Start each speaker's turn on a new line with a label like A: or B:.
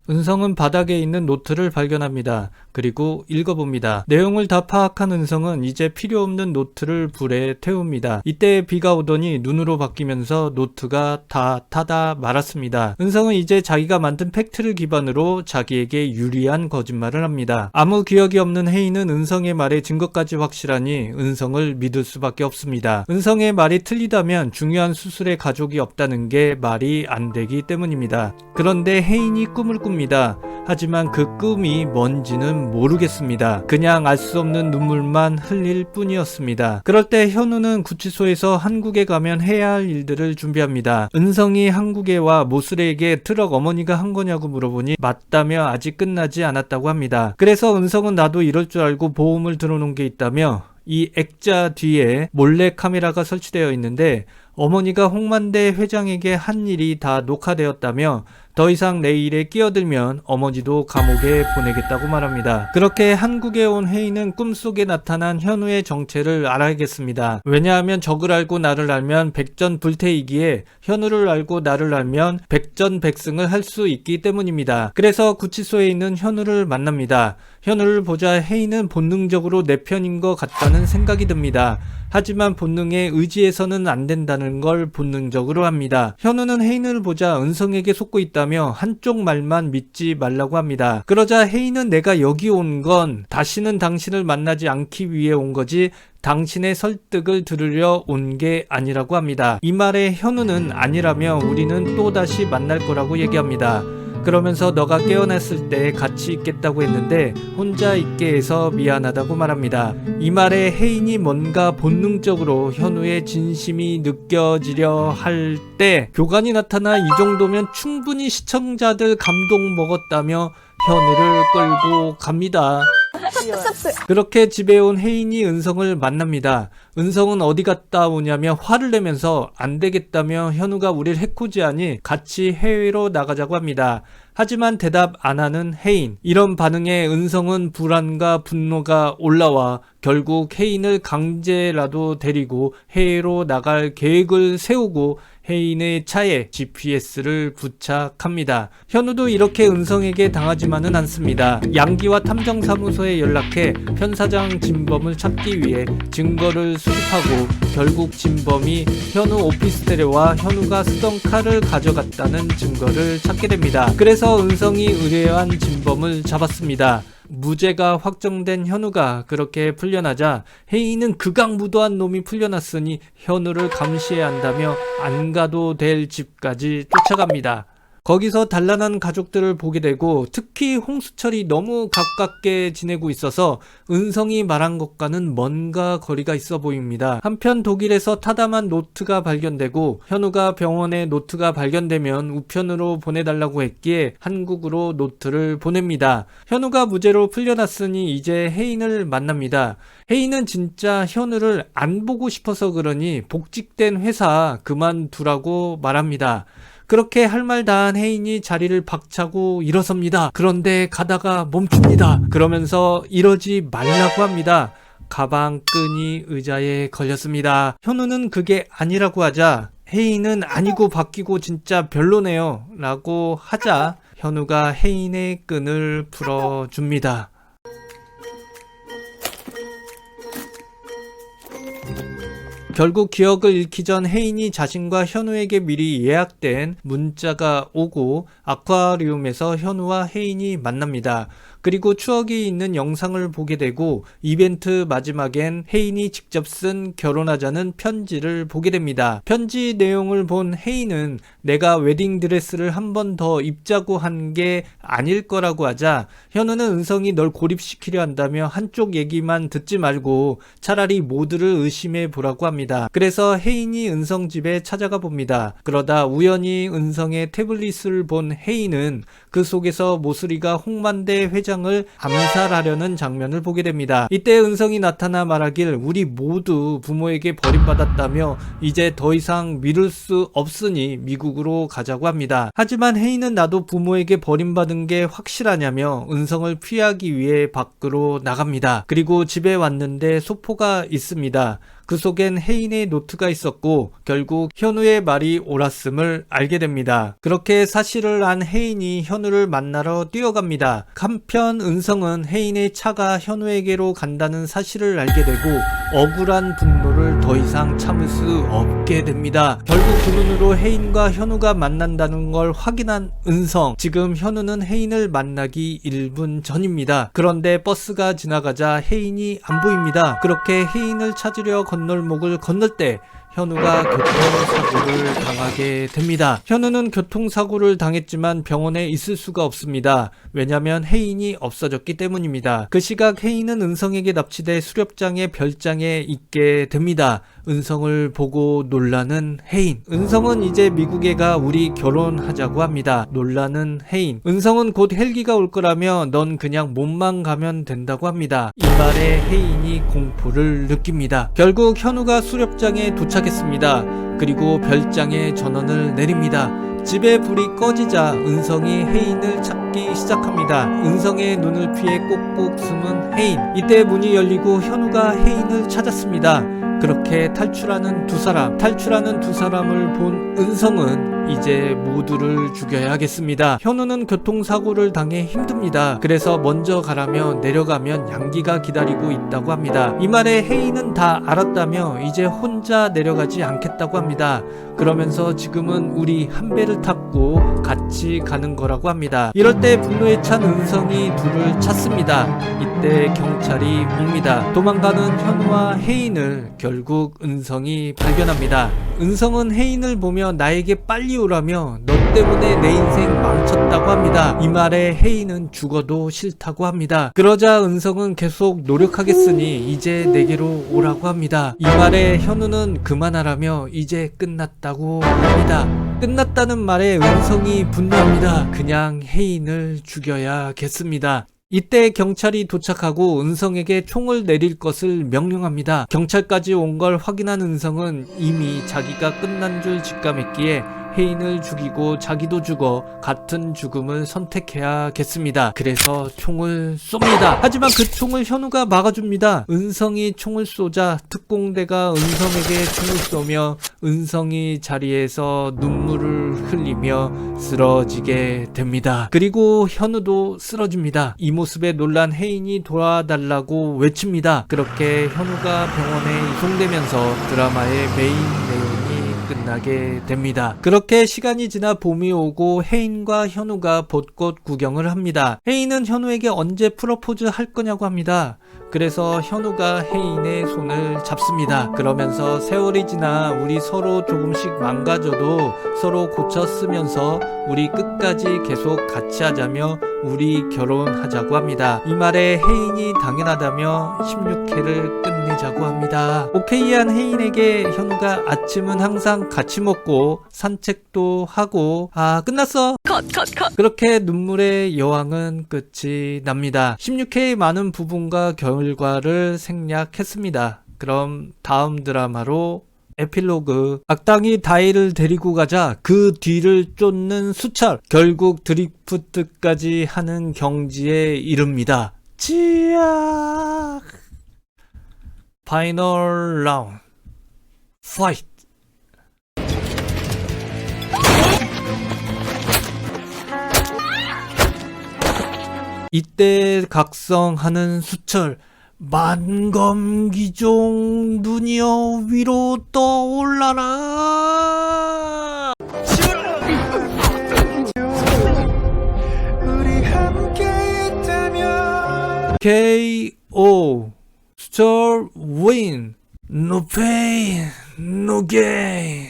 A: 은성은 바닥에 있는 노트를 발견합니다. 그리고 읽어봅니다. 내용을 다 파악한 은성은 이제 필요 없는 노트를 불에 태웁니다. 이때 비가 오더니 눈으로 바뀌면서 노트가 다 타다 말았습니다. 은성은 이제 자기가 만든 팩트를 기반으로 자기에게 유리한 거짓말을 합니다. 아무 기억이 없는 혜인은 은성의 말에 증거까지 확실하니 은성을 믿을 수밖에 없습니다. 은성의 말이 틀리다면 중요한 수술에 가족이 없다는 게 말이 안 되기 때문입니다. 그런데 혜인이 꿈을 꿉니다. 하지만 그 꿈이 뭔지는 모르겠습니다. 그냥 알 수 없는 눈물만 흘릴 뿐이었습니다. 그럴 때 현우는 구치소에서 한국에 가면 해야 할 일들을 준비합니다. 은성이 한국에 와 모슬에게 트럭 어머니가 한 거냐고 물어보니 맞다며 아직 끝나지 않았다고 합니다. 그래서 은성은 나도 이럴 줄 알고 보험을 들어놓은 게 있다며 이 액자 뒤에 몰래 카메라가 설치되어 있는데 어머니가 홍만대 회장에게 한 일이 다 녹화되었다며 더 이상 내 일에 끼어들면 어머니도 감옥에 보내겠다고 말합니다. 그렇게 한국에 온 혜인은 꿈속에 나타난 현우의 정체를 알아야겠습니다. 왜냐하면 적을 알고 나를 알면 백전불태이기에 현우를 알고 나를 알면 백전백승을 할 수 있기 때문입니다. 그래서 구치소에 있는 현우를 만납니다. 현우를 보자 혜인은 본능적으로 내 편인 것 같다는 생각이 듭니다. 하지만 본능에 의지해서는 안 된다는 걸 본능적으로 합니다. 현우는 혜인을 보자 은성에게 속고 있다며 한쪽 말만 믿지 말라고 합니다. 그러자 혜인은 내가 여기 온 건 다시는 당신을 만나지 않기 위해 온 거지 당신의 설득을 들으려 온 게 아니라고 합니다. 이 말에 현우는 아니라며 우리는 또다시 만날 거라고 얘기합니다. 그러면서 너가 깨어났을 때 같이 있겠다고 했는데 혼자 있게 해서 미안하다고 말합니다. 이 말에 혜인이 뭔가 본능적으로 현우의 진심이 느껴지려 할 때 교관이 나타나 이 정도면 충분히 시청자들 감동 먹었다며 현우를 끌고 갑니다. 그렇게 집에 온 혜인이 은성을 만납니다. 은성은 어디 갔다 오냐며 화를 내면서 안 되겠다며 현우가 우릴 해코지하니 같이 해외로 나가자고 합니다. 하지만 대답 안 하는 혜인. 이런 반응에 은성은 불안과 분노가 올라와 결국 혜인을 강제라도 데리고 해외로 나갈 계획을 세우고 혜인의 차에 GPS를 부착합니다. 현우도 이렇게 은성에게 당하지만은 않습니다. 양기와 탐정사무소에 연락해 현 사장 진범을 찾기 위해 증거를 수집하고 결국 진범이 현우 오피스텔에 와 현우가 쓰던 칼을 가져갔다는 증거를 찾게 됩니다. 그래서 은성이 의뢰한 진범을 잡았습니다. 무죄가 확정된 현우가 그렇게 풀려나자 혜인은 극악무도한 놈이 풀려났으니 현우를 감시해야 한다며 안 가도 될 집까지 쫓아갑니다. 거기서 단란한 가족들을 보게 되고 특히 홍수철이 너무 가깝게 지내고 있어서 은성이 말한 것과는 뭔가 거리가 있어 보입니다. 한편 독일에서 타담한 노트가 발견되고 현우가 병원에 노트가 발견되면 우편으로 보내달라고 했기에 한국으로 노트를 보냅니다. 현우가 무죄로 풀려났으니 이제 혜인을 만납니다. 혜인은 진짜 현우를 안 보고 싶어서 그러니 복직된 회사 그만두라고 말합니다. 그렇게 할 말 다한 혜인이 자리를 박차고 일어섭니다. 그런데 가다가 멈춥니다. 그러면서 이러지 말라고 합니다. 가방 끈이 의자에 걸렸습니다. 현우는 그게 아니라고 하자 혜인은 아니고 바뀌고 진짜 별로네요 라고 하자 현우가 혜인의 끈을 풀어줍니다. 결국 기억을 잃기 전 혜인이 자신과 현우에게 미리 예약된 문자가 오고 아쿠아리움에서 현우와 혜인이 만납니다. 그리고 추억이 있는 영상을 보게 되고 이벤트 마지막엔 혜인이 직접 쓴 결혼하자는 편지를 보게 됩니다. 편지 내용을 본 혜인은 내가 웨딩드레스를 한 번 더 입자고 한 게 아닐 거라고 하자 현우는 은성이 널 고립시키려 한다며 한쪽 얘기만 듣지 말고 차라리 모두를 의심해 보라고 합니다. 그래서 혜인이 은성 집에 찾아가 봅니다. 그러다 우연히 은성의 태블릿을 본 혜인은 그 속에서 모슬이가 홍만대 회장을 암살하려는 장면을 보게 됩니다. 이때 은성이 나타나 말하길 우리 모두 부모에게 버림받았다며 이제 더 이상 미룰 수 없으니 미국으로 가자고 합니다. 하지만 혜인은 나도 부모에게 버림받은 게 확실하냐며 은성을 피하기 위해 밖으로 나갑니다. 그리고 집에 왔는데 소포가 있습니다. 그 속엔 혜인의 노트가 있었고 결국 현우의 말이 옳았음을 알게 됩니다. 그렇게 사실을 안 혜인이 현우를 만나러 뛰어갑니다. 한편 은성은 혜인의 차가 현우에게로 간다는 사실을 알게 되고 억울한 분노를 더 이상 참을 수 없게 됩니다. 결국 두 눈으로 혜인과 현우가 만난다는 걸 확인한 은성. 지금 현우는 혜인을 만나기 1분 전입니다. 그런데 버스가 지나가자 혜인이 안 보입니다. 그렇게 혜인을 찾으려 건널목을 건널 때 현우가 교통사고를 당하게 됩니다. 현우는 교통사고를 당했지만 병원에 있을 수가 없습니다. 왜냐면 혜인이 없어졌기 때문입니다. 그 시각 혜인은 은성에게 납치돼 수렵장의 별장에 있게 됩니다. 은성을 보고 놀라는 혜인. 은성은 이제 미국에 가 우리 결혼하자고 합니다. 놀라는 혜인. 은성은 곧 헬기가 올 거라며 넌 그냥 몸만 가면 된다고 합니다. 이 말에 혜인이 공포를 느낍니다. 결국 현우가 수렵장에 도착했습니다. 그리고 별장에 전원을 내립니다. 집에 불이 꺼지자 은성이 혜인을 찾기 시작합니다. 은성의 눈을 피해 꼭꼭 숨은 혜인. 이때 문이 열리고 현우가 혜인을 찾았습니다. 그렇게 탈출하는 두 사람을 본 은성은 이제 모두를 죽여야겠습니다. 현우는 교통사고를 당해 힘듭니다. 그래서 먼저 가라며 내려가면 양기가 기다리고 있다고 합니다. 이 말에 혜인은 다 알았다며 이제 혼자 내려가지 않겠다고 합니다. 그러면서 지금은 우리 한 배를 탔고 같이 가는 거라고 합니다. 이럴 때 분노에 찬 은성이 둘을 찾습니다. 이때 경찰이 옵니다. 도망가는 현우와 혜인을 결국 은성이 발견합니다. 은성은 혜인을 보며 나에게 빨리 오라며 너 때문에 내 인생 망쳤다고 합니다. 이 말에 혜인은 죽어도 싫다고 합니다. 그러자 은성은 계속 노력하겠으니 이제 내게로 오라고 합니다. 이 말에 현우는 그만하라며 이제 끝났다고 합니다. 끝났다는 말에 은성이 분노합니다. 그냥 혜인을 죽여야겠습니다. 이때 경찰이 도착하고 은성에게 총을 내릴 것을 명령합니다. 경찰까지 온 걸 확인한 은성은 이미 자기가 끝난 줄 직감했기에 혜인을 죽이고 자기도 죽어 같은 죽음을 선택해야겠습니다. 그래서 총을 쏩니다. 하지만 그 총을 현우가 막아줍니다. 은성이 총을 쏘자 특공대가 은성에게 총을 쏘며 은성이 자리에서 눈물을 흘리며 쓰러지게 됩니다. 그리고 현우도 쓰러집니다. 이 모습에 놀란 혜인이 도와달라고 외칩니다. 그렇게 현우가 병원에 이송되면서 드라마의 메인 내용이 끝나게 됩니다. 그렇게 시간이 지나 봄이 오고 혜인과 현우가 벚꽃 구경을 합니다. 혜인은 현우에게 언제 프로포즈 할 거냐고 합니다. 그래서 현우가 혜인의 손을 잡습니다. 그러면서 세월이 지나 우리 서로 조금씩 망가져도 서로 고쳐 쓰면서 우리 끝까지 계속 같이 하자며 우리 결혼하자고 합니다. 이 말에 혜인이 당연하다며 16회를 끝내자고 합니다. 오케이한 혜인에게 현우가 아침은 항상 같이 먹고 산책도 하고 끝났어. 컷. 그렇게 눈물의 여왕은 끝이 납니다. 16회의 많은 부분과 결과를 생략했습니다. 그럼 다음 드라마로 에필로그. 악당이 다이를 데리고 가자 그 뒤를 쫓는 수철. 결국 드리프트까지 하는 경지에 이릅니다. 지악. 파이널 라운드 파이트. 이때 각성하는 수철. 만검기종 눈이여 위로 떠올라라. 우리 함께 있다면 KO. 수철 win. No pain, no gain.